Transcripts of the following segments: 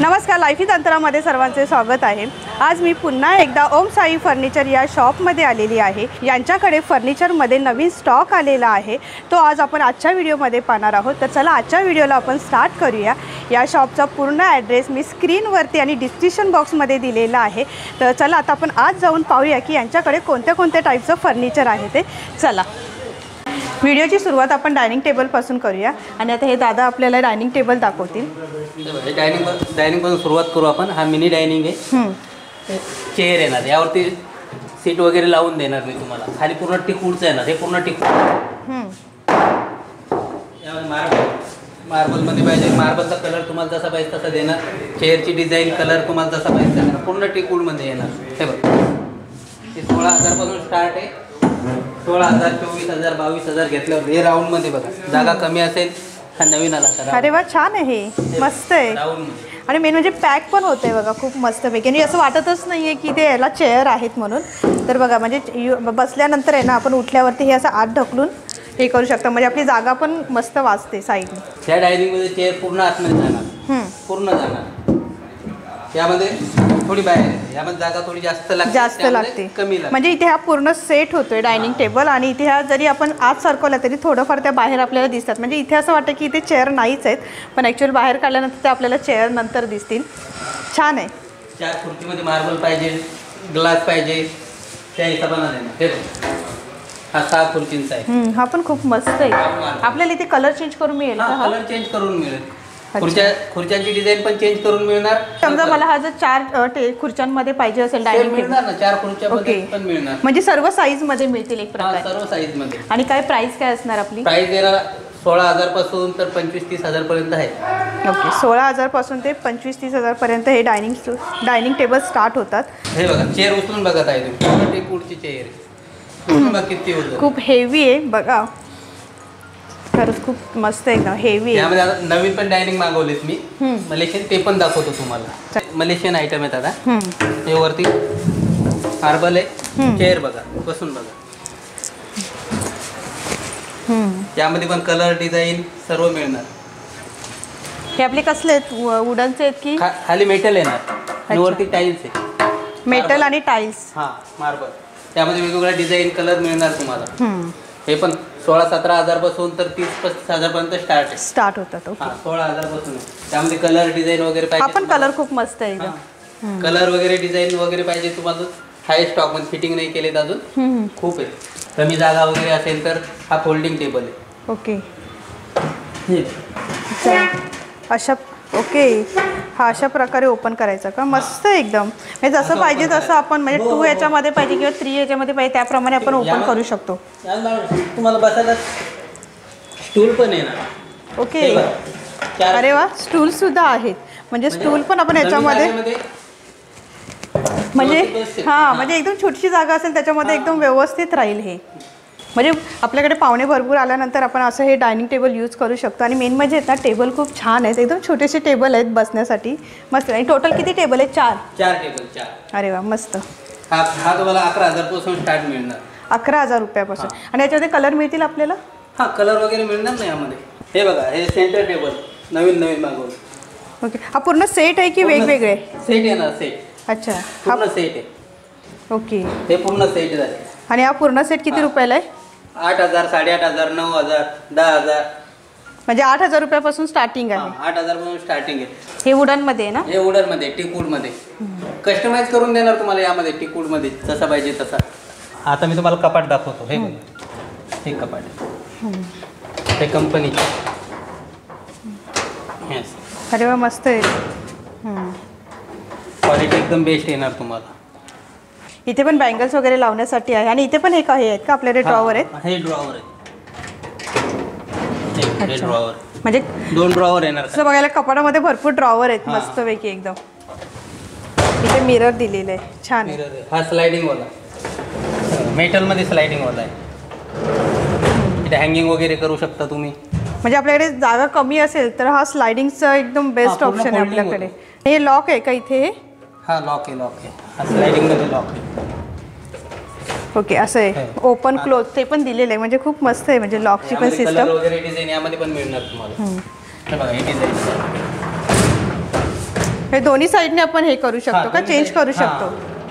नमस्कार, लाईफी तंत्रामध्ये सर्वांचे स्वागत आहे। आज मी पुन्हा एकदा ओम साई फर्निचर या शॉपमध्ये आलेली आहे। यांच्याकडे फर्निचरमध्ये नवीन स्टॉक आलेला आहे, तो आज आपण आजच्या व्हिडिओमध्ये पाहणार आहोत। तर चला आजच्या व्हिडिओला आपण स्टार्ट करूया। या शॉपचा पूर्ण ॲड्रेस मी स्क्रीनवरती आणि डिस्क्रिप्शन बॉक्समध्ये दिलेला आहे। तर चला आता आपण आज जाऊन पाहूया की यांच्याकडे कोणत्या कोणत्या टाईपचं फर्निचर आहे ते। चला व्हिडिओची सुरुवात आपण डायनिंग टेबलपासून करूया आणि आता हे दादा आपल्याला डायनिंग टेबल दाखवतील। डायनिंग पासून सुरुवात करू आपण। हा मिनी डायनिंग आहे। चेअर येणार, यावरती सीट वगैरे लावून देणार मी तुम्हाला। खाली पूर्ण टिकूडचं येणार, हे पूर्ण टिकूड। यामध्ये मार्बलमध्ये पाहिजे, मार्बलचा कलर तुम्हाला जसा पाहिजे तसा देणार। चेअरची डिझाईन कलर तुम्हाला जसा पाहिजे तसा देणार। पूर्ण टिकूडमध्ये येणार। हे बघा, हे 16,000 पासून स्टार्ट आहे। 16,000, 24,000, 22,000 घेतल्यावर हे राऊंडमध्ये बघा। जागा कमी असेल हा नवीन आला तर। अरे वा, छान आहे, हे मस्त आहे। आणि मेन म्हणजे पॅक पण होते बघा, खूप मस्त पैकी। आणि असं वाटतच नाहीये की ते याला चेअर आहेत म्हणून। तर बघा, म्हणजे बसल्यानंतर आहे ना, आपण उठल्यावरती हे असं आत ढकलून हे करू शकता, म्हणजे आपली जागा पण मस्त वाचते साईडने। त्या डायनिंगमध्ये चेअर पूर्ण आतमध्ये जाणार, पूर्ण जाणार। यामध्ये थोडी बाहेर आहे, यामध्ये जागा थोडी जास्त लागते, कमी लागते। म्हणजे इथे हा पूर्ण सेट होतोय डायनिंग टेबल, आणि इथे हा जरी आपण आत सरकवला तरी थोडंफार त्या बाहेर आपल्याला दिसतात। म्हणजे इथे असं वाटतं की इथे चेअर नाहीच आहेत, पण ॲक्च्युअली बाहेर काढल्यानंतर ते आपल्याला चेअर नंतर दिसतील। छान आहे। 4 खुर्चीमध्ये मार्बल पाहिजे, ग्लास पाहिजे, त्या हिशोबाने देणार। हे हा 6 खुर्चींचा आहे। हा पण खूप मस्त आहे। आपल्याला इथे कलर चेंज करून मिळेल का? कलर चेंज करून मिळेल। खुर्च्यांची डिझाईन पण चेंज करून मिळणार। समजा मला हा जर 4 खुर्च्यांमध्ये पाहिजे असेल डायनिंग टेबल, मिळणार ना, 4 खुर्च्यामध्ये पण मिळणार। म्हणजे सर्व साईज मध्ये मिळतील एक प्रकारे? सर्व साईज मध्ये। आणि काय प्राइस काय असणार आपली? प्राइस देणार 16,000 पासून तर 25-30,000 पर्यंत आहे। ओके, 16,000 पासून ते 25-30,000 पर्यंत हे डायनिंग टेबल स्टार्ट होतात। हे बघा, चेअर उचलून बघत आहे तुम्ही, ती कुडची चेअर आहे, किती होतं, खूप हेवी आहे बघा, खरंच खूप मस्त आहे, एकदम हेवी आहे। यामध्ये आता नवीन पण डायनिंग मागवलेत मी, मलेशियन, ते पण दाखवतो तुम्हाला। मलेशियन आयटम आहेत आता। हे वरती मार्बल आहे, चेअर बघा, बसून बघा। यामध्ये पण कलर डिझाईन सर्व मिळणार। हे आपले कसले आहेत? वुडनचे आहेत की खाली मेटल येणार आणि वरती टाईल्स आहे, मेटल आणि टाईल्स। हा, मार्बल। त्यामध्ये वेगवेगळ्या डिझाईन कलर मिळणार तुम्हाला। हे पण 16-17,000 पासून तर 30-35,000 पर्यंत स्टार्ट होतात। 16,000 पासून। त्यामध्ये कलर डिझाईन वगैरे पाहिजे, हा पण कलर खूप मस्त आहे एकदम। कलर वगैरे डिझाईन वगैरे पाहिजे तुम्हाला, हाय स्टॉक मध्ये, फिटिंग नाही केलेत अजून, खूप आहे। कमी जागा वगैरे असेल तर हा फोल्डिंग टेबल आहे। ओके, अशा ओके, हा अशा प्रकारे ओपन करायचा का? मस्त आहे एकदम, म्हणजे जसं पाहिजे तसं आपण, म्हणजे 2 याच्यामध्ये पाहिजे किंवा 3 याच्यामध्ये पाहिजे त्याप्रमाणे आपण ओपन करू शकतो। तुम्हाला बसायला स्टूल पण येणार। ओके, अरे वा, स्टूल सुद्धा आहेत। म्हणजे स्टूल पण आपण याच्यामध्ये, म्हणजे हां, म्हणजे एकदम छोटीशी जागा असेल त्याच्यामध्ये एकदम व्यवस्थित राहील हे। म्हणजे आपल्याकडे पाहुणे भरपूर आल्यानंतर आपण असं हे डायनिंग टेबल यूज करू शकतो। आणि मेन म्हणजे ना, टेबल खूप छान आहेत, एकदम छोटेसे टेबल आहेत बसण्यासाठी, मस्त। आणि टोटल किती टेबल आहेत? 4 टेबल, 4। अरे वा, मस्त। हा तुम्हाला 11,000 पासून स्टार्ट मिळणार। 11,000 रुपयापासून। आणि याच्यामध्ये कलर मिळतील आपल्याला? हा, कलर वगैरे मिळणार नाही यामध्ये। हे बघा, हे सेंटर टेबल नवीन मागवलं। ओके, हा पूर्ण सेट आहे की वेगवेगळे? सेट येणार, सेट। अच्छा, पूर्ण सेट आहे। ओके, हे पूर्ण सेट झाले। आणि हा पूर्ण सेट किती रुपयाला आहे? 8,000, 8,500, 9,000, 10,000। म्हणजे 8,000 रुपयापासून स्टार्टिंग आहे? 8,000 पासून स्टार्टिंग आहे। हे वुडन मध्ये आहे ना? हे वुडन मध्ये, टिकवूड मध्ये कस्टमाइज करून देणार तुम्हाला। यामध्ये टिकवूड मध्ये जसा पाहिजे तसा। आता मी तुम्हाला कपाट दाखवतो। हे बघा, हे कपाट, हे कंपनीचे। अरे वा, मस्त आहे। क्वालिटी एकदम बेस्ट येणार तुम्हाला। इथे पण बँगल्स वगैरे लावण्यासाठी आहे। आणि इथे पण हे काही आहेत का आपल्याकडे? ड्रॉवर आहेत? हे ड्रॉवर आहे, हे ड्रॉवर, म्हणजे 2 ड्रॉवर येणार। असं बघायला कपाटामध्ये भरपूर ड्रॉवर आहेत, मस्त पैकी एकदम। इथे मिरर दिलेलं आहे, छान आहे। हा स्लायडिंग वाला, मेटल मध्ये स्लायडिंग वाला आहे। इथे हँगिंग वगैरे करू शकता तुम्ही। म्हणजे आपल्याकडे जागा कमी असेल तर हा स्लायडिंगचा एकदम बेस्ट ऑप्शन आहे आपल्याकडे। हे लॉक आहे का इथे? हा, लॉक आहे, लॉक आहे। हा स्लायडिंग मध्ये लॉक आहे। ओके, असं आहे, ओपन क्लोज ते पण दिलेलं आहे, म्हणजे खूप मस्त आहे। म्हणजे लॉकची पण सिस्टम वगैरे डिझाईन यामध्ये पण मिळणार तुम्हाला। हे बघा, हे डिझाईन हे दोन्ही साईडने आपण हे करू शकतो का, चेंज करू शकतो?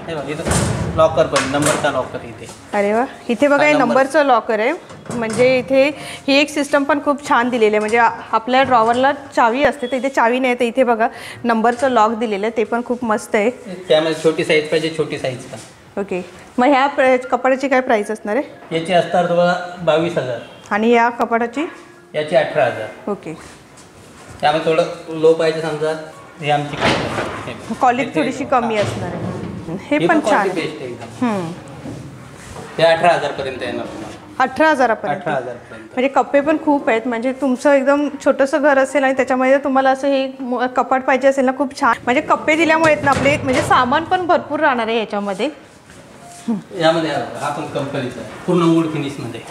हे बघा इथं लॉकर पण, नंबरचा लॉकर इथे. अरे वा, इथे बघा हे नंबरचं लॉकर आहे. म्हणजे इथे ही एक सिस्टम पण खूप छान दिलेली आहे. म्हणजे आपल्या ड्रॉवरला चावी असते तर इथे चावी नाही, तर इथे बघा नंबरचं लॉक दिलेलं आहे, ते पण खूप मस्त आहे. त्यामध्ये छोटी साईज पाहिजे, छोटी साईज पण. ओके, मग ह्या कपाटाची काय प्राइस असणार आहे? याची असतात तुम्हाला 22,000. आणि या कपाटाची? याची 18,000. ओके. त्यामुळे थोडं लो पाहिजे समजा, हे आमची क्वालिटी थोडीशी कमी असणार आहे. हे पण छान आहे. बेस्ट एकदम. ते 18,000 पर्यंत येणार तुम्हाला. 18,000पर्यंत. 18,000पर्यंत. म्हणजे कप्पे पण खूप आहेत. म्हणजे तुमचं एकदम छोटंसं घर असेल आणि त्याच्यामध्ये तुम्हाला असं हे कपाट पाहिजे असेल ना, खूप छान. म्हणजे कप्पे दिल्यामुळे ना आपले म्हणजे सामान पण भरपूर राहणार आहे याच्यामध्ये. यामध्ये हा पण कंपनीचा आहे, पूर्ण वूड फिनिशमध्ये.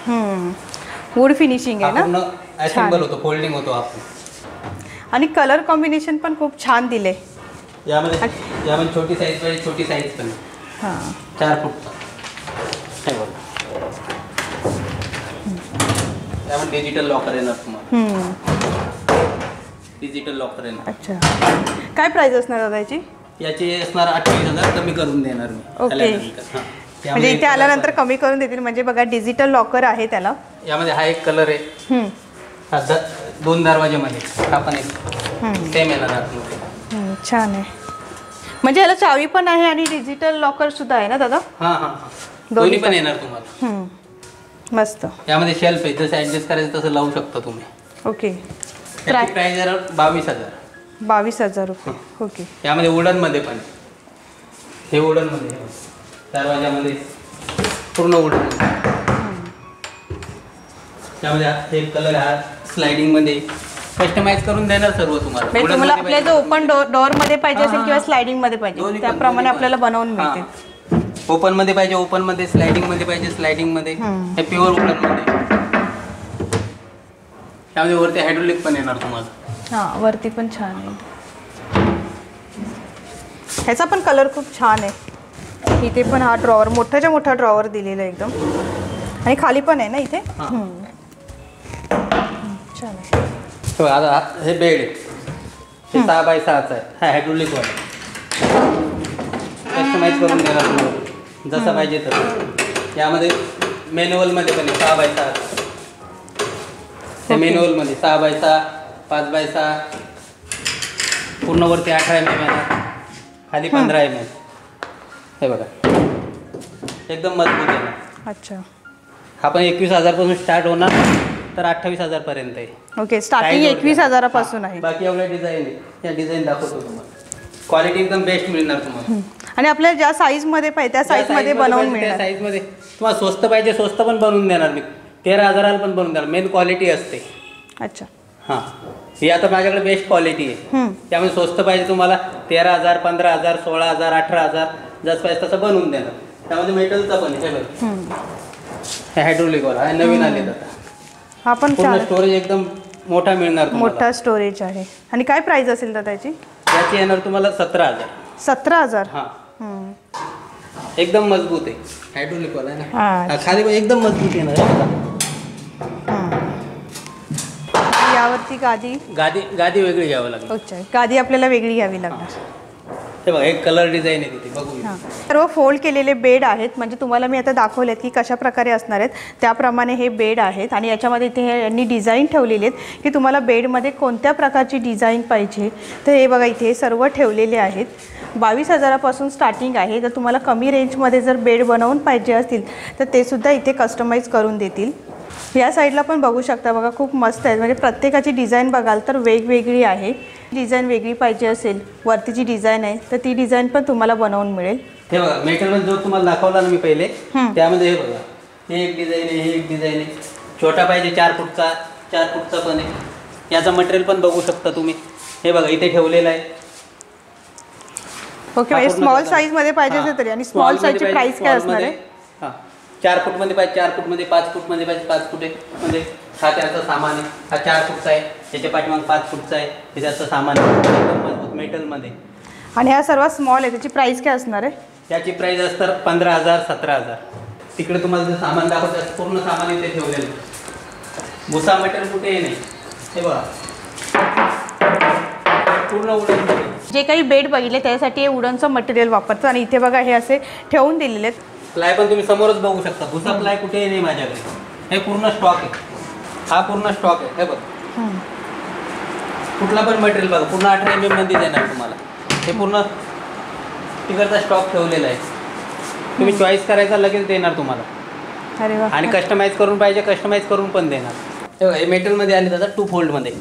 वूड फिनिशिंग आहे ना, पूर्ण असेंबल होतो, फोल्डिंग होतो आपण. आणि कलर कॉम्बिनेशन पण खूप छान दिले. यामध्ये छोटी साईज पाहिजे, छोटी साईज पण. हां, 4 फूट. यामध्ये डिजिटल लॉकर येणार तुम्हाला. डिजिटल लॉकर येणार. अच्छा, काय प्राइस असणार दादा याची? याची असणार 28,000, कमी करून देणार मी. ओके. म्हणजे इथे आल्यानंतर कमी करून देतील. म्हणजे बघा डिजिटल लॉकर आहे त्याला. यामध्ये हा एक कलर आहे, हा 2 दरवाजेमध्ये. हा पण एक सेम येणार आतमध्ये. छान आहे. म्हणजे याला चावी पण आहे आणि डिजिटल लॉकर सुद्धा आहे ना दादा? हां हां, दोन्ही पण येणार तुम्हाला. मस्त. यामध्ये शेल्फ आहे, जसं ऍडजस्ट करायचं तसं लावू शकता तुम्ही. ओके. प्राइस 22,000. 22,000 रुपये. ओके. यामध्ये वुडनमध्ये पण, हे वुडनमध्ये दरवाजामध्ये पूर्ण वुडन. त्यामध्ये हे कलर हा स्लायडिंगमध्ये कस्टमाइज करून देणार सर्व तुम्हाला. म्हणजे तुम्हाला आपल्या जो ओपन डोअर मध्ये पाहिजे असेल किंवा स्लायडिंग मध्ये पाहिजे त्याप्रमाणे आपल्याला बनवून मिळते. ओपन मध्ये पाहिजे ओपन मध्ये, स्लायडिंग मध्ये पाहिजे स्लायडिंग मध्ये, हे प्युअर वुडन मध्ये. त्यामध्ये वरती हायड्रोलिक पण येणार तुम्हाला. हां, वरती पण छान आहे. ह्याचा पण कलर खूप छान आहे. इथे पण हा ड्रॉवर, मोठाच्या मोठा ड्रॉवर दिलेला आहे एकदम. आणि खाली पण आहे ना इथे. छान आहे. आता हे बेड आहे, हे 6x6 आहे. हा हायड्रोलिक वाला कस्टमाइज करून देणार तुम्हाला जसं पाहिजे तसं. यामध्ये मॅन्युअलमध्ये पण 6x6. हे मॅन्युअलमध्ये 6x6, 5x6, पूर्ण वरती 18 mm येणार, खाली 15 mm. हे बघा एकदम मजबूत आहे. अच्छा. हा पण 21,000 पासून स्टार्ट होणार तर 28,000 पर्यंत आहे. ओके, स्टार्टिंग 21,000 पासून आहे. बाकी एवढ्या डिझाईन आहे, त्या डिझाईन दाखवतो तुम्हाला. क्वालिटी एकदम बेस्ट मिळणार तुम्हाला. आणि आपल्याला ज्या साईज मध्ये पाहिजे त्या साईज मध्ये बनवून मिळणार. त्या साईज मध्ये तुम्हाला स्वस्त पाहिजे स्वस्त पण बनवून देणार मी. 13,000 पण बनवून देणार. मेन क्वालिटी असते. अच्छा. हां, ही आता माझ्याकडे बेस्ट क्वालिटी आहे. त्यामुळे स्वस्त पाहिजे तुम्हाला 13,000, 15,000, 16,000, 18,000 जसं पाहिजे तसं बनवून देणार. त्यामध्ये मेटलचा पण आहे. हे हायड्रोलिक वाला आहे, नवीन आले आता. हा पण पूर्ण स्टोरेज एकदम मोठा मिळणार तुम्हाला. मोठा स्टोरेज आहे. आणि काय प्राइस असेल दादा त्याची? याची येणार तुम्हाला 17,000. 17,000. हां, एकदम मजबूत आहे. हायड्रोलिक वाला आहे ना, खाली पण एकदम मजबूत येणार. यावरती गादी वेगळी घ्यावं लागेल. अच्छा, गादी आपल्याला वेगळी घ्यावी लागणार. हे बघा एक कलर डिझाईन आहे तिथे बघू. सर्व फोल्ड केलेले बेड आहेत. म्हणजे तुम्हाला मी आता दाखवलेत की कशा प्रकारे असणार आहेत त्याप्रमाणे हे बेड आहेत. आणि याच्यामध्ये इथे यांनी डिझाईन ठेवलेले आहेत की तुम्हाला बेडमध्ये कोणत्या प्रकारची डिझाईन पाहिजे. तर हे बघा इथे सर्व ठेवलेले आहेत. 22,000 पासून स्टार्टिंग आहे. जर तुम्हाला कमी रेंजमध्ये जर बेड बनवून पाहिजे असतील तर ते सुद्धा इथे कस्टमाइज करून देतील. या साईडला पण बघू शकता बघा, खूप मस्त आहे. म्हणजे प्रत्येकाची डिझाईन बघाल तर वेगवेगळी आहे. डिझाईन वेगळी पाहिजे असेल, वरती जी डिझाईन आहे तर ती डिझाईन पण तुम्हाला बनवून मिळेल. हे बघा मेटल जो तुम्हाला दाखवला ना मी पहिले, त्यामध्ये हे बघा हे एक डिझाईन आहे, हे एक डिझाईन आहे. छोटा पाहिजे 4 फूटचा, 4 फूटचा पण आहे. याचं मटेरियल पण बघू शकता तुम्ही. हे बघा इथे ठेवलेलं आहे. ओके, म्हणजे स्मॉल साईजमध्ये पाहिजे असेल तरी. आणि स्मॉल साईजची प्राइस काय असणार आहे? हां, 4 फूटमध्ये पाहिजे 4 फूटमध्ये, 5 फूटमध्ये पाहिजे 5 फूट मध्ये. हा त्याचं सामान आहे. हा 4 फूटचा आहे, त्याच्या पाठीमाग 5 फूटचा आहे. हे त्याचं सामान आहे एकदम मजबूत मेटलमध्ये. आणि हा सर्वात स्मॉल आहे, त्याची प्राइस काय असणार आहे? त्याची प्राइस असतं 15,000, 17,000. तिकडे तुम्हाला जे सामान दाखवतात पूर्ण सामान इथे ठेवलेलं. भुसा मटेरियल कुठेही नाही. हे बघा पूर्ण उडन. जे काही बेड बघितले त्यासाठी हे वुडनचं मटेरियल वापरतं आणि इथे बघा हे असे ठेवून दिलेले आहेत. प्लाय पण तुम्ही समोरच बघू शकता, दुसरा प्लाय कुठेही नाही माझ्याकडे. हे पूर्ण स्टॉक आहे, हा पूर्ण स्टॉक आहे. हे बघ कुठला पण मटेरियल बघा, पूर्ण 18 mm मध्ये देणार तुम्हाला. हे पूर्ण तिकडचा स्टॉक ठेवलेला आहे, तुम्ही चॉईस करायचा लगेच देणार तुम्हाला. अरे वा. आणि कस्टमाइज करून पाहिजे कस्टमाइज करून पण देणार. हे बघा, हे मेटलमध्ये आले दादा 2 fold मध्ये.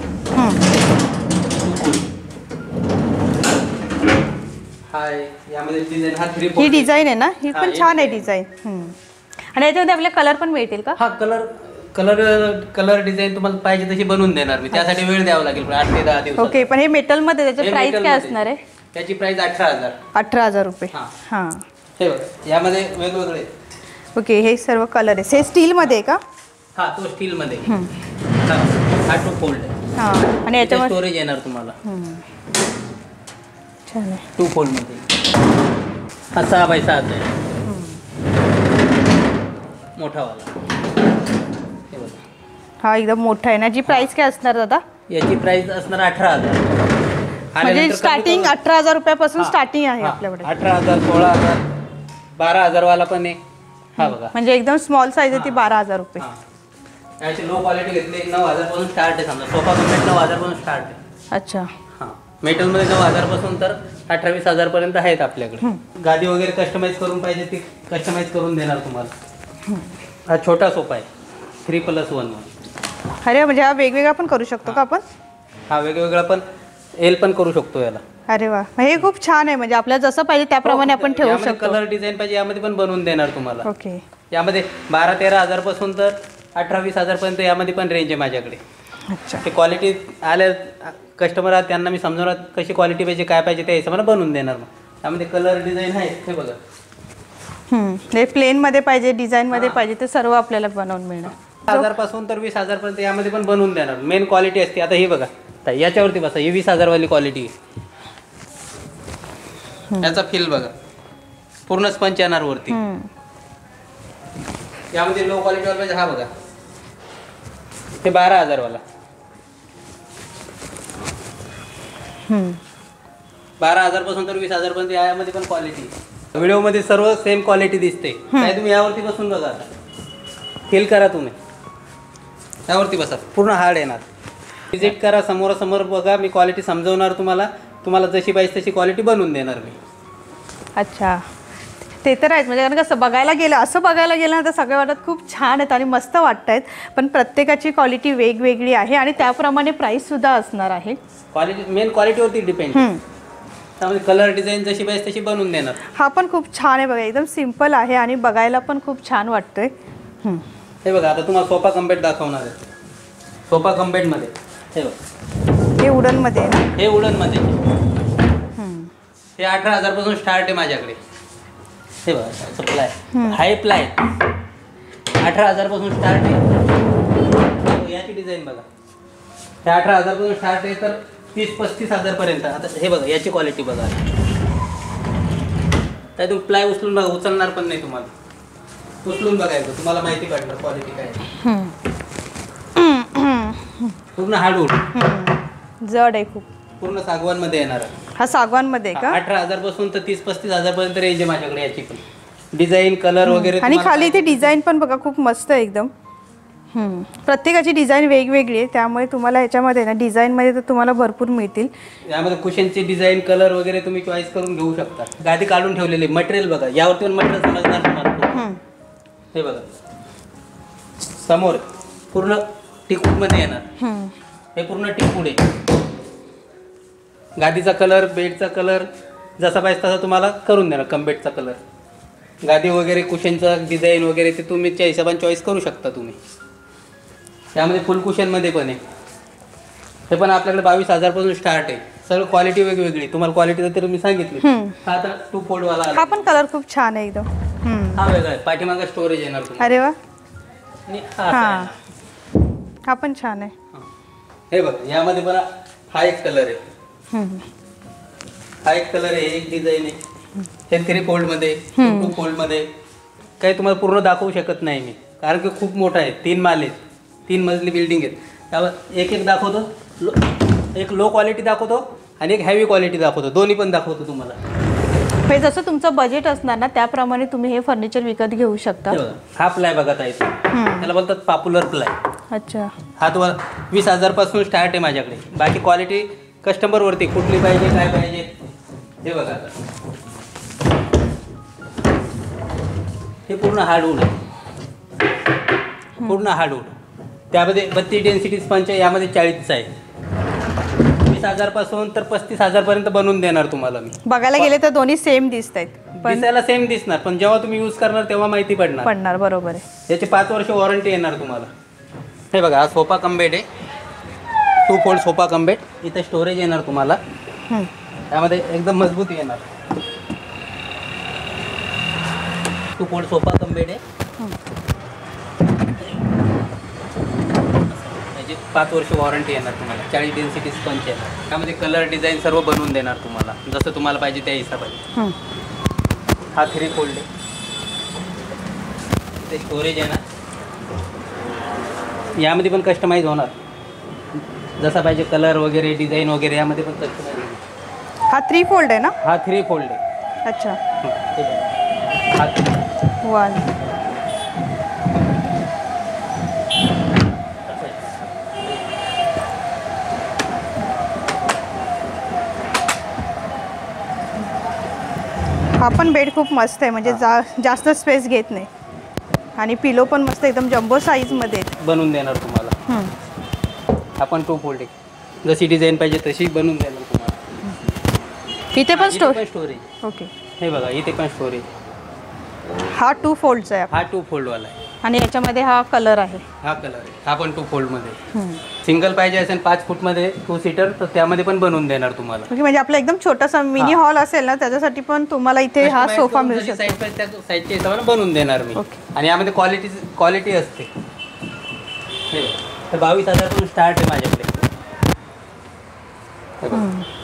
हाय, यामध्ये डिझाईन हा 3 fold. ही डिझाईन आहे ना, ही हा, पण एक छान आहे design. डिझाईन. आणि याच्यामध्ये आपल्याला कलर पण मिळतील का? हा कलर डिझाईन तुम्हाला पाहिजे तशी बनवून देणार मी. त्यासाठी वेळ द्यावा लागेल 8 ते 10 दिवस. ओके, पण हे मेटलमध्ये त्याची हे प्राइस काय metalमध्ये. असणार आहे? त्याची प्राइस 18,000. 18,000 रुपये. हा. हां. हे बघा, यामध्ये वेगवेगळे. ओके, हे सर्व कलर आहे. हे स्टीलमध्ये आहे का? हा, तो स्टील मध्ये. हा 2 fold आहे. हां. आणि याच्यामध्ये स्टोरेज येणार तुम्हाला. छान आहे. 2 fold मध्ये. हा 6x6 आहे, मोठा वाला. हे बघा, हा एकदम मोठा आहे ना. जी प्राइस काय असणार दादा? याची प्राइस असणार 18,000. म्हणजे स्टार्टिंग 18,000 रुपयापासून स्टार्टिंग आहे आपल्याकडे. 18,000, 16,000, 12,000 वाला पण आहे. हा बघा, म्हणजे एकदम स्मॉल साईज आहे ती 12,000 रुपये. याची लो क्वालिटी घेतली 9,000 पासून स्टार्ट आहे. समजा सोफा कम्प्लीट 9,000 पासून स्टार्ट आहे. अच्छा. हां, मेटलमध्ये 9,000 पासून तर 18-20,000 पर्यंत आहेत आपल्याकडे. गादी वगैरे कस्टमाइज करून पाहिजे ती कस्टमाइज करून देणार तुम्हाला. हा छोटा सोफा आहे 3+1. अरे म्हणजे हा वेगवेगळा पण करू शकतो का आपण? हा वेगवेगळा पण एल पण करू शकतो याला. अरे वा, हे खूप छान आहे. म्हणजे आपल्याला जसं पाहिजे त्याप्रमाणे आपण ठेवू यामध्ये शकतो. कलर डिझाईन पाहिजे यामध्ये पण बनवून देणार तुम्हाला. ओके. यामध्ये 12-13,000 पासून तर 18-20,000 पर्यंत यामध्ये पण रेंज आहे माझ्याकडे. अच्छा. ते क्वालिटी आल्या कस्टमर आहेत त्यांना मी समजवणार कशी क्वालिटी पाहिजे काय पाहिजे त्या हिशोबाने बनवून देणार. मग त्यामध्ये कलर डिझाईन आहे हे बघा. हे प्लेनमध्ये पाहिजे डिझाईनमध्ये पाहिजे ते सर्व आपल्याला बनवून मिळणार. 10,000 पासून तर 20,000 पर्यंत यामध्ये पण बनवून देणार. मेन क्वालिटी असते. आता हे बघा, याच्यावरती बसा, ही 20,000 वाली क्वालिटी आहे. याचा फील बघा, पूर्ण स्पंच येणार वरती. यामध्ये लो क्वालिटी वाला पाहिजे. हा बघा, ते 12,000 वाला. 12,000 पासून तर 20,000 पर्यंत यामध्ये पण क्वालिटी. व्हिडिओमध्ये सर्व सेम क्वालिटी दिसते. काय तुम्ही यावरती बसून बघा, फील करा तुम्ही. यावरती बसा, पूर्ण हार्ड येणार. विजिट करा, समोरासमोर बघा, मी क्वालिटी समजवणार तुम्हाला. तुम्हाला जशी पाहिजे तशी क्वालिटी बनवून देणार मी. अच्छा, ते तर आहेत. म्हणजे कारण कसं बघायला गेलं ना तर सगळे वाटत खूप छान आहेत आणि मस्त वाटत आहेत. पण प्रत्येकाची क्वालिटी वेगवेगळी आहे आणि त्याप्रमाणे प्राईससुद्धा असणार आहे. क्वालिटी मेन क्वालिटीवरती डिपेंड. त्यामध्ये कलर डिझाईन जशी पाहिजे तशी बनवून देणार. हा पण खूप छान आहे बघा, एकदम सिम्पल आहे आणि बघायला पण खूप छान वाटतोय. हे बघा, आता तुम्हाला सोफा कम्पेट दाखवणार आहे. सोफा कम्पेटमध्ये हे बघा, हे वुडनमध्ये आहे ना? हे वुडनमध्ये. हे 18,000 पासून स्टार्ट आहे माझ्याकडे. हे बघा, प्लाय हाय प्लाय 18,000 पासून स्टार्ट आहे. याची डिझाईन बघा, हे 18,000 पासून स्टार्ट आहे तर 30-35,000 पर्यंत. आता हे बघा, याची क्वालिटी बघा. काय तुम्ही प्लाय उचलून बघा, उचलणार पण नाही तुम्हाला. उचलून बघायचं, तुम्हाला माहिती पडणार क्वालिटी काय. पूर्ण हार्डवूड, जड आहे खूप. पूर्ण सागवान मध्ये येणार. हा सागवानमध्ये का? 18,000 पासून तर 30-35,000 पर्यंत रेंज आहे माझ्याकडे याची पण. डिझाईन कलर वगैरे. आणि खाली इथे डिझाईन पण बघा खूप मस्त आहे एकदम. प्रत्येकाची डिझाईन वेगवेगळी आहे त्यामुळे तुम्हाला याच्यामध्ये ना डिझाईनमध्ये तर तुम्हाला भरपूर मिळतील. यामध्ये कुशनची डिझाईन कलर वगैरे तुम्ही चॉईस करून घेऊ शकता. गादी काढून ठेवलेली मटेरियल बघा, यावरती पण मटेरियल समजणार तुम्हाला. हे बघा, समोर पूर्ण टिकूड मध्ये येणार. हे पूर्ण टिकूड आहे. गादीचा कलर, बेडचा कलर जसा पाहिजे तसा तुम्हाला करून देणार. कम्बेटचा कलर, गादी वगैरे, कुशनचा डिझाईन वगैरे ते तुम्हीच्या हिशोबाने चॉईस करू शकता तुम्ही. त्यामध्ये फुल कुशनमध्ये पण आहे. हे पण आपल्याकडे 22,000 पासून स्टार्ट आहे. सर्व क्वालिटी वेगवेगळी. तुम्हाला क्वालिटी तर मी सांगितली. हा आता 2 fold वाला. हा पण कलर खूप छान आहे एकदम. हा वेगळा आहे, पाठीमागे स्टोरेज येणार तुम्हाला. अरे वा. आणि हा हा पण छान आहे. हे बघ, यामध्ये पण हा एक कलर आहे. हा एक कलर आहे, एक डिझाईन आहे. हे 3 fold मध्ये, 2 fold मध्ये. काही तुम्हाला पूर्ण दाखवू शकत नाही मी, कारण की खूप मोठा आहे. 3 माले आहेत, 3 मजली बिल्डिंग आहेत. त्यावर एक एक दाखवतो. एक लो क्वालिटी दाखवतो आणि एक हॅवी क्वालिटी दाखवतो, दोन्ही पण दाखवतो तुम्हाला. म्हणजे जसं तुमचं बजेट असणार ना त्याप्रमाणे तुम्ही हे फर्निचर विकत घेऊ शकता. हा प्लाय बघा ताई, त्याला बोलतात पॉप्युलर प्लाय. अच्छा. हा तुम्हाला 20,000 पासून स्टार्ट आहे माझ्याकडे. बाकी क्वालिटी कस्टमरवरती कुठली पाहिजे काय पाहिजे. हे बघा आता हे पूर्ण हार्डवूड आहे, पूर्ण हार्डवूड. त्यामध्ये 32 डेन्सिटी स्पंच आहे, यामध्ये 40 आहे. 20,000 पासून तर 35,000 पर्यंत बनवून देणार तुम्हाला मी. बघायला गेले तर दोन्ही सेम दिसत आहेत, पण दिसायला सेम दिसणार, पण जेव्हा तुम्ही यूज करणार तेव्हा माहिती पडणार. बरोबर आहे. याची 5 वर्ष वॉरंटी येणार तुम्हाला. हे बघा हा सोफा कम बेड आहे, 2 फोल्ड सोफा कम बेड. इथे स्टोरेज येणार तुम्हाला, त्यामध्ये एकदम मजबूत येणार. 2 फोल्ड सोफा कम बेड आहे. याची 5 वर्ष वॉरंटी येणार तुम्हाला. 40 डेन्सिटी स्पंच येणार. त्यामध्ये कलर डिझाईन सर्व बनवून देणार तुम्हाला, जसं तुम्हाला पाहिजे त्या हिशोबाने. हा 3 फोल्ड आहे, ते स्टोरेज आहे ना, यामध्ये पण कस्टमाइज होणार, जसा पाहिजे कलर वगैरे डिझाईन वगैरे यामध्ये पण कस्टमाइज होणार. हा 3 फोल्ड आहे ना? हा 3 फोल्ड आहे. अच्छा. हा वन. हा पण बेड खूप मस्त आहे, म्हणजे जास्त स्पेस घेत नाही आणि पिलो पण मस्त एकदम जम्बो साईजमध्ये बनवून देणार तुम्हाला. आपण 2 फोल्ड आहे, जशी डिझाईन पाहिजे तशी बनवून देणार तुम्हाला. इथे पण स्टोरेज. ओके. हे बघा इथे पण स्टोरेज. हा 2 फोल्डचा आहे. हा 2 फोल्डवाला आहे आणि याच्यामध्ये हा कलर आहे. हा कलर आहे. हा पण 2 फोल्डमध्ये. सिंगल पाहिजे असेल 5 फूटमध्ये 2 सीटर तर त्यामध्ये पण बनवून देणार तुम्हाला. म्हणजे आपला एकदम छोटासा मिनी हॉल असेल ना त्याच्यासाठी पण तुम्हाला इथे हा सोफा मिळू शकतो. साईडच्या हिशोबाने बनवून देणार मी. आणि यामध्ये क्वालिटी असते. तर 22,000 पासून स्टार्ट आहे माझ्याकडे.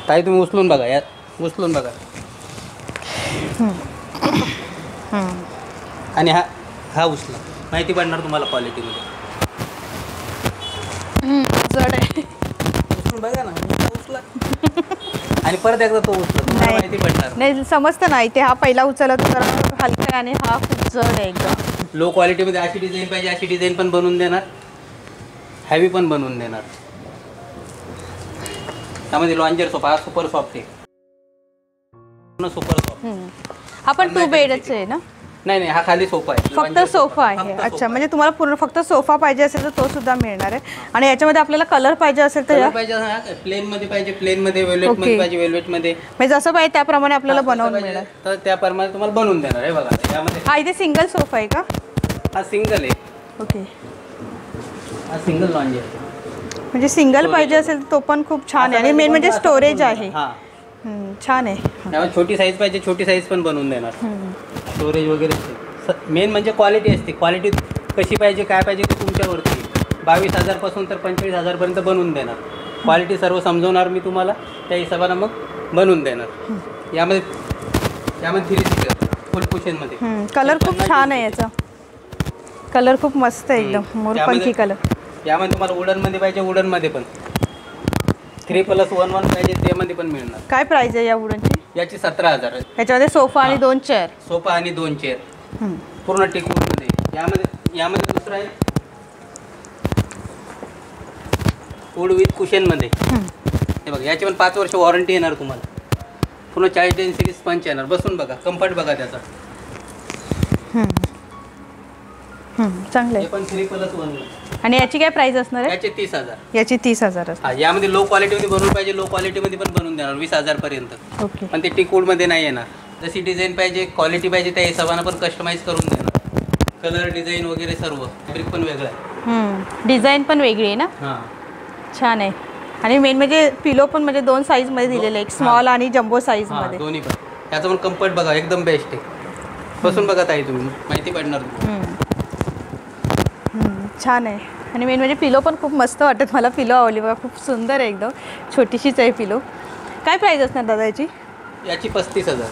ताई तुम्ही उचलून बघा, यात उचलून बघा. आणि हा उचला, माहिती पडणार तुम्हाला क्वालिटीमध्ये. जड आहे. उचलून बघा ना, उचला आणि परत एकदा तो उचला, तुम्हाला माहिती पडणार. नाही समजतं ना, इथे हा पहिला उचलला तर हलका आहे आणि हा खूप जड आहे एकदम. लो क्वालिटीमध्ये अशी डिझाईन पाहिजे अशी डिझाईन पण बनवून देणार, हॅवी पण बनवून देणार. त्यामध्ये लॉन्जर सोफा हा सुपर सॉफ्ट आहे, सुपर सॉफ्ट. हा पण 2 बेडच आहे ना? नाही हा खाली सोफा आहे, फक्त सोफा आहे. अच्छा, म्हणजे तुम्हाला पूर्ण फक्त सोफा पाहिजे असेल तर तो सुद्धा मिळणार आहे. आणि याच्यामध्ये आपल्याला कलर पाहिजे असेल तर प्लेन मध्ये पाहिजे प्लेन मध्ये, वेल्वेट मध्ये पाहिजे वेल्वेट मध्ये, म्हणजे जसं पाहिजे त्याप्रमाणे आपल्याला बनवून मिळणार. तर त्याप्रमाणे तुम्हाला बनवून देणार आहे. बघा यामध्ये हा इथे सिंगल सोफा आहे का? हा सिंगल आहे. ओके. हा सिंगल लॉन्जर आहे. म्हणजे सिंगल पाहिजे असेल तर तो पण खूप छान आहे. आणि मेन म्हणजे स्टोरेज आहे. छान आहे. छोटी साईज पाहिजे छोटी साईज पण बनवून देणार. स्टोरेज वगैरे मेन म्हणजे क्वालिटी असते. क्वालिटी कशी पाहिजे काय पाहिजे ते तुमच्यावरती. 22,000 पासून तर 25,000 पर्यंत बनवून देणार. क्वालिटी सर्व समजवणार मी तुम्हाला, त्या हिशोबाने मग बनवून देणार. यामध्ये 3 सीटर फुल कुशनमध्ये. कलर खूप छान आहे याचा. कलर खूप मस्त आहे एकदम, मोरपंखी कलर. यामध्ये तुम्हाला वुडनमध्ये पाहिजे वुडनमध्ये पण 3+1 पाहिजे त्यामध्ये पण मिळणार. काय प्राइस आहे या वुडनची? याची 17,000. याच्यामध्ये सोफा आणि 2 चेअर. सोफा आणि 2 चेअर पूर्ण टेकवूडमध्ये. यामध्ये दुसरं आहे वूड विथ कुशनमध्ये. हे बघा याची पण 5 वर्ष वॉरंटी येणार तुम्हाला. पूर्ण 40 डेन्सिटी स्पंच येणार. बसून बघा, कम्फर्ट बघा त्याचा. चांगलं आहे. हे पण 3+1. आणि याची काय प्राइस असणार आहे? याचे 30,000. याची 30,000. हा, यामध्ये लो क्वालिटीमध्ये बनवून पाहिजे लो क्वालिटीमध्ये पण बनवून देणार 20,000 पर्यंत. ओके. पण ते टिकवूडमध्ये नाही येणार. जशी डिझाईन पाहिजे क्वालिटी पाहिजे त्या हिशोबाने पण कस्टमाइज करून देणार. कलर डिझाईन वगैरे सर्व. फॅब्रिक पण वेगळं आहे. डिझाईन पण वेगळी आहे ना? हां, छान आहे. आणि मेन म्हणजे पिलो पण म्हणजे 2 साईजमध्ये दिलेले, एक स्मॉल आणि जम्बो साईजमध्ये. दोन्ही पण. याचं पण कम्फर्ट बघा एकदम बेस्ट आहे. बसून बघा ताई तुम्ही, माहिती पडणार. छान आहे. आणि मेन म्हणजे पिलो पण खूप मस्त वाटत मला. पिलो आवडली बघा, खूप सुंदर आहे एकदम. छोटीशीच आहे पिलो. काय प्राइस असणार दादा याची? याची 35,000.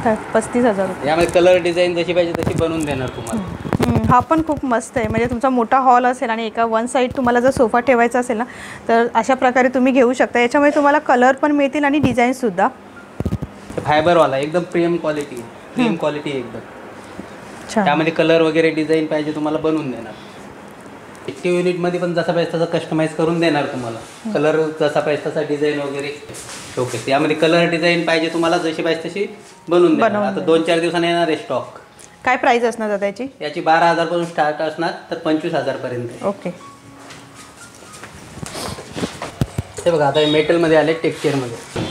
35,000. यामध्ये कलर डिझाईन जशी पाहिजे तशी बनवून देणार तुम्हाला. हा पण खूप मस्त आहे. म्हणजे तुमचा मोठा हॉल असेल आणि एका वन साईड तुम्हाला जर सोफा ठेवायचा असेल ना तर अशा प्रकारे तुम्ही घेऊ शकता. याच्यामध्ये तुम्हाला कलर पण मिळतील आणि डिझाईनसुद्धा. फायबरवाला एकदम प्रीमियम क्वालिटी एकदम. अच्छा. त्यामध्ये कलर वगैरे डिझाईन पाहिजे तुम्हाला बनवून देणार. 80 युनिटमध्ये पण जसा पाहिजे तसा कस्टमाइज करून देणार तुम्हाला. कलर जसा पाहिजे तसा डिझाईन वगैरे ओके. त्यामध्ये कलर डिझाईन पाहिजे तुम्हाला जशी पाहिजे तशी बनवून देणार. आता 2-4 दिवसांनी येणार आहे स्टॉक. काय प्राइस असणार दादा याची? याची 12,000 पासून स्टार्ट असणार तर 25,000 पर्यंत. ओके. हे बघा आता हे मेटलमध्ये आले, टेक्स्चरमध्ये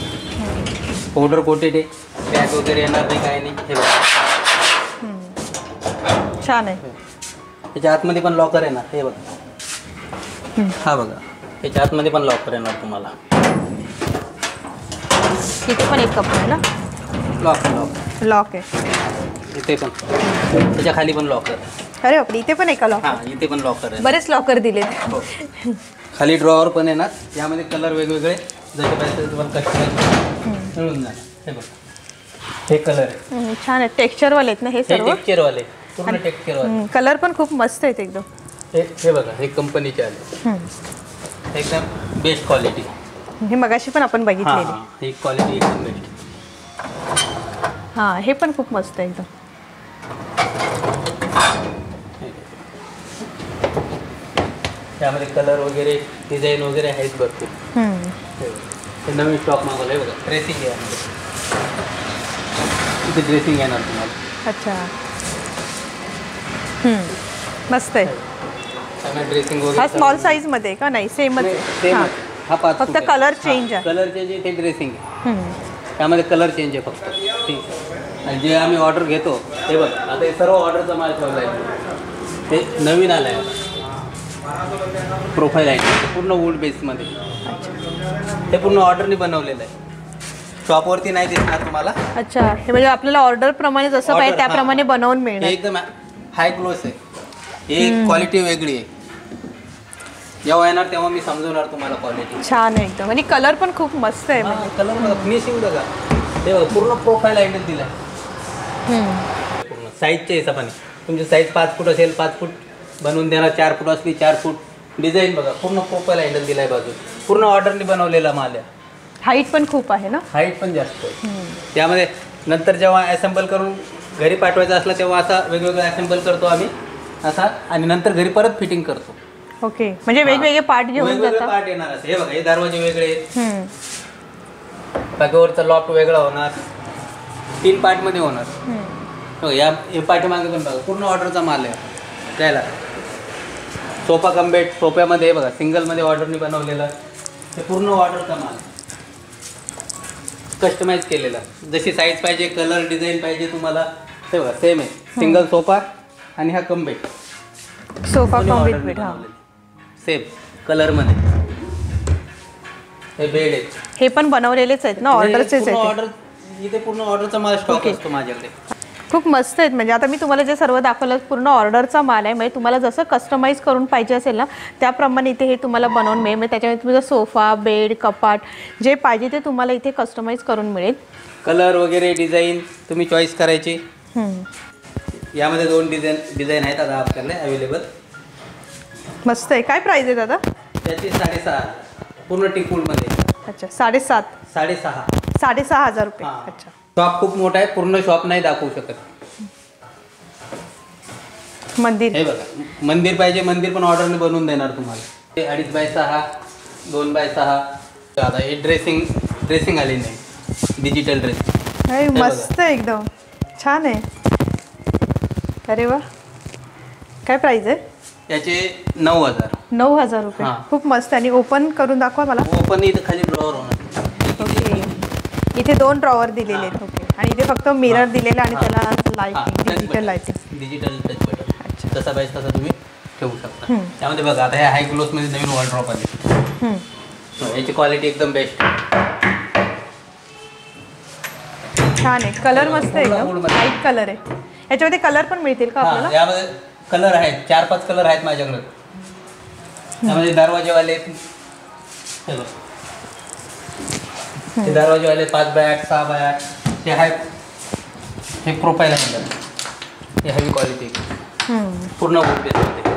पावडर कोटेड आहे. बॅग वगैरे येणार नाही काय नाही. हे बघा छान आहे. त्याच्या आतमध्ये पण लॉकर येणार. हे बघा हा बघा त्याच्या आतमध्ये पण लॉकर येणार तुम्हाला. इथे पण एक कप आहे ना? लॉक आहे इथे पण. त्याच्या खाली पण लॉकर. अरे बापरे, इथे पण एका लॉक. हां इथे पण लॉकर आहे. बरेच लॉकर दिलेत. खाली ड्रॉवर पण येणार. यामध्ये कलर वेगवेगळे जसे पाहिजे तुम्हाला कस्टमाइज मिळून जाणार. हे बघा हे कलर आहे. छान आहे. टेक्स्चरवाले आहेत ना हे सर्व? टेक्स्चरवाले पूर्ण टेक्स्चरवाले. कलर पण खूप मस्त आहेत एकदम. हे बघा हे कंपनीचे आले एकदम बेस्ट क्वालिटी. हे मगाशी पण आपण बघितलेले. ही क्वालिटी एकदम बेस्ट. हां हे पण खूप मस्त आहे एकदम. त्यामध्ये कलर वगैरे डिझाईन वगैरे आहेत भरपूर. हे नवीन स्टॉक मागवलं आहे बघा. ड्रेसिंग आहे इथे. ड्रेसिंग येणार तुम्हाला. अच्छा मस्त आहे. ड्रेसिंग हा वगैरे स्मॉल साईज मध्ये का? नाही सेमच सेम. हा 5 फक्त कलर चेंज आहे. कलर चेंज आहे. ते ड्रेसिंग आहे. त्यामध्ये कलर चेंज आहे फक्त. ठीक आहे. आणि जे आम्ही ऑर्डर घेतो ते बघ आता हे सर्व ऑर्डरचा माल ठेवला आहे. ते नवीन आलं आहे प्रोफाईल आहे पूर्ण वूड बेसमध्ये. ते पूर्ण ऑर्डरनी बनवलेलं आहे. शॉपवरती नाही दिसणार तुम्हाला. अच्छा हे म्हणजे आपल्याला ऑर्डर प्रमाणे जसं पाहिजे त्याप्रमाणे बनवून मिळणार. एकदम हाय क्लोज आहे. ही क्वालिटी वेगळी आहे. जेव्हा येणार तेव्हा मी समजवणार तुम्हाला क्वालिटी. छान आहे एकदम. आणि कलर पण खूप मस्त आहे. म्हणजे कलर बघा फिनिशिंग बघा. हे बघा पूर्ण प्रोफाईल हँडल दिला आहे. पूर्ण साईजच्या हिशोबाने तुमची साईज 5 फूट असेल 5 फूट बनवून देणार. 4 फूट असली 4 फूट. डिझाईन बघा पूर्ण प्रोफाईल हँडल दिला आहे बाजू. पूर्ण ऑर्डरने बनवलेला माल आहे. हाईट पण खूप आहे ना? हाईट पण जास्त आहे. त्यामध्ये नंतर जेव्हा असेंबल करून घरी पाठवायचं असलं तेव्हा असा वेगवेगळं असेंबल करतो आम्ही असा आणि नंतर घरी परत फिटिंग करतो. ओके म्हणजे वेगवेगळे पार्ट घेऊन वेगवेगळे जातात. पार्ट येणार असे. हे बघा हे दरवाजे वेगळे आहेत. बाकीवरचा लॉफ्ट वेगळा होणार. 3 पार्टमध्ये होणार. या पाठीमागे पण बघा पूर्ण ऑर्डरचा माल आहे द्यायला. Sofa cum bed. सोफ्यामध्ये हे बघा सिंगलमध्ये ऑर्डरने बनवलेलं. हे पूर्ण ऑर्डरचा माल कस्टमाइज केलेला. जशी साईज पाहिजे कलर डिझाईन पाहिजे तुम्हाला ते बघा सेम आहे. सिंगल सोफा आणि हा cum bed. Sofa come with bed. हां सेम कलरमध्ये. हे बेड आहेत. हे पण बनवलेलेच आहेत ना? ऑर्डरचेच आहेत. ऑर्डर इथे पूर्ण ऑर्डरचा माल स्टॉक असतो माझ्याकडे. खूप मस्त आहेत. म्हणजे आता मी तुम्हाला जे सर्व दाखवलं पूर्ण ऑर्डरचा माल आहे. म्हणजे तुम्हाला जसं कस्टमाइज करून पाहिजे असेल ना त्याप्रमाणे इथे हे तुम्हाला बनवून मिळेल. म्हणजे त्याच्यामध्ये तुमचा सोफा बेड कपाट जे पाहिजे ते तुम्हाला इथे कस्टमाइज करून मिळेल. कलर वगैरे डिझाईन तुम्ही चॉईस करायची. यामध्ये 2 डिझाईन आहेत आता आपल्याकडे अवेलेबल. मस्त आहे. काय प्राइस आहे दादा त्याची? 6,500 पूर्ण टिकूलमध्ये. अच्छा 7,500. 6,500 रुपये. अच्छा शॉप खूप मोठा आहे. पूर्ण शॉप नाही दाखवू शकत. मंदिर हे बघा मंदिर पाहिजे. मंदिर पण ऑर्डरने बनवून देणार तुम्हाला. हे 2.5x6 2x6. आता हे ड्रेसिंग आली नाही. Digital dressing. मस्त आहे एकदम. छान आहे. अरे वा. काय प्राइस आहे याचे? 9,000. 9,000 रुपये. खूप मस्त. आणि ओपन करून दाखवा मला. ओपन इथं खाली ड्रॉवर होणार. ओके इथे 2 ड्रॉवर दिलेले आहेत. ओके आणि इथे फक्त मिरर दिलेला आणि त्याला lighting digital lighting. Digital touch button. अच्छा जसा पाहिजे तसा तुम्ही ठेवू शकता. त्यामध्ये बघा आता ह्या हाय ग्लोसमध्ये नवीन वॉलड्रॉप आली. याची क्वालिटी एकदम बेस्ट. छान आहे. कलर मस्त आहे एकदम. लाईट कलर आहे. याच्यामध्ये कलर पण मिळतील का आपल्याला? यामध्ये कलर आहेत. 4-5 कलर आहेत माझ्याकडे. त्यामध्ये दरवाजेवाले हे दरवाजेवाले 5x8 6x8 हे आहेत. हे प्रोफाईल आहे. हे हॅवी क्वालिटी. पूर्ण वूड बेसमध्ये.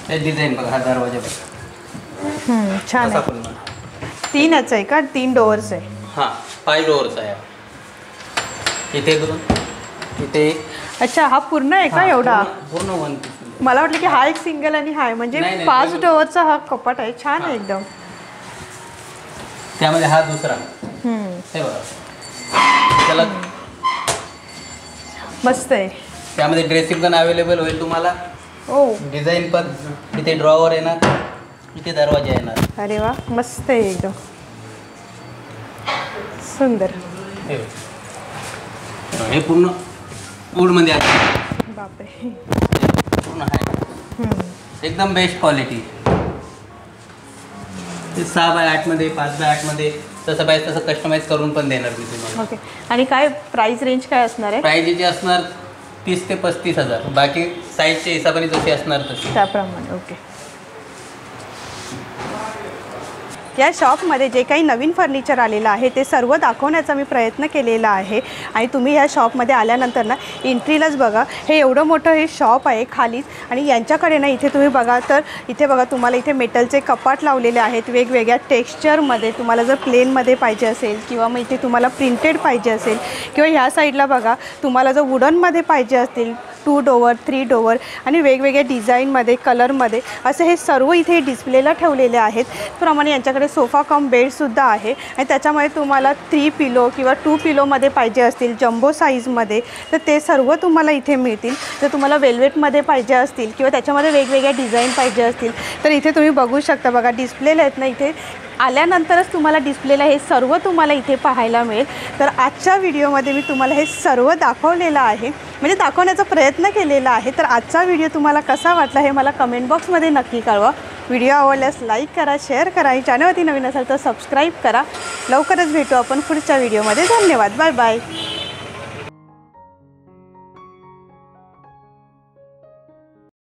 हे डिझाईन बघा, हा दरवाजा बघा छान असा आहे. पूर्ण. 3च आहे का? 3 डोअर्स आहे. हां 5 डोअरचा आहे. इथे 2, इथे 1. अच्छा, हा पूर्ण आहे का हां, एवढा? पूर्ण 1 पीस. मला वाटलं की हा एक सिंगल आणि हा आहे, म्हणजे नाही, 5 नाही. डोअरचा हा कपाट आहे. छान आहे हां. एकदम. त्यामध्ये हा दुसरा हे बघा, त्याला मस्त आहे. त्यामध्ये ड्रेसिंग पण अवेलेबल होईल तुम्हाला. ओ डिझाईन पण इथे ड्रॉवर येणार, इथे दरवाजा येणार. अरे वा, मस्त आहे एकदम सुंदर. हे बघा. हे पूर्ण वूडमध्ये आहे. बापरे. पूर्ण आहे एकदम बेस्ट क्वालिटी. ते 6x8 मध्ये, 5x8 मध्ये तसं पाहिजे तसं कस्टमाइज करून पण देणार मी तुम्हाला. ओके. आणि काय प्राइस रेंज काय असणार आहे? प्राईज जी असणार 30 ते 35,000. बाकी साईजच्या हिशोबाने जशी असणार तशी. त्याप्रमाणे. ओके. या शॉपमध्ये जे काही नवीन फर्निचर आलेलं आहे ते सर्व दाखवण्याचा मी प्रयत्न केलेला आहे. आणि तुम्ही या शॉपमध्ये आल्यानंतर ना एंट्रीलाच बघा, हे एवढं मोठं हे शॉप आहे खालीच. आणि यांच्याकडे ना इथे तुम्ही बघा तर इथे बघा, तुम्हाला इथे मेटलचे कपाट लावलेले आहेत वेगवेगळ्या टेक्स्चरमध्ये. तुम्हाला जर प्लेनमध्ये पाहिजे असेल किंवा मग इथे तुम्हाला प्रिंटेड पाहिजे असेल, किंवा ह्या साईडला बघा तुम्हाला जर वुडनमध्ये पाहिजे असतील 2 डोअर 3 डोअर आणि वेगवेगळ्या डिझाईनमध्ये कलरमध्ये असे हे सर्व इथे डिस्प्लेला ठेवलेले आहेत. त्याप्रमाणे यांच्याकडे सोफा कम बेडसुद्धा आहे. आणि त्याच्यामध्ये तुम्हाला 3 पिलो किंवा 2 पिलोमध्ये पाहिजे असतील जम्बो साईजमध्ये तर ते सर्व तुम्हाला इथे मिळतील. जर तुम्हाला वेल्वेटमध्ये पाहिजे असतील किंवा त्याच्यामध्ये वेगवेगळ्या डिझाईन पाहिजे असतील तर इथे तुम्ही बघू शकता. बघा डिस्प्लेला आहेत ना, इथे आल्यानंतरच तुम्हाला डिस्प्लेला हे सर्व तुम्हाला इथे पाहायला मिळेल. तर आजच्या व्हिडिओमध्ये मी तुम्हाला हे सर्व दाखवलेलं आहे, म्हणजे दाखवण्याचा प्रयत्न केलेला आहे. तर आजचा व्हिडिओ तुम्हाला कसा वाटला हे मला कमेंट बॉक्समध्ये नक्की कळवा. व्हिडिओ आवडल्यास लाईक करा, शेअर करा आणि चॅनलवरती नवीन असाल तर सबस्क्राईब करा. लवकरच भेटू आपण पुढच्या व्हिडिओमध्ये. धन्यवाद. Bye bye.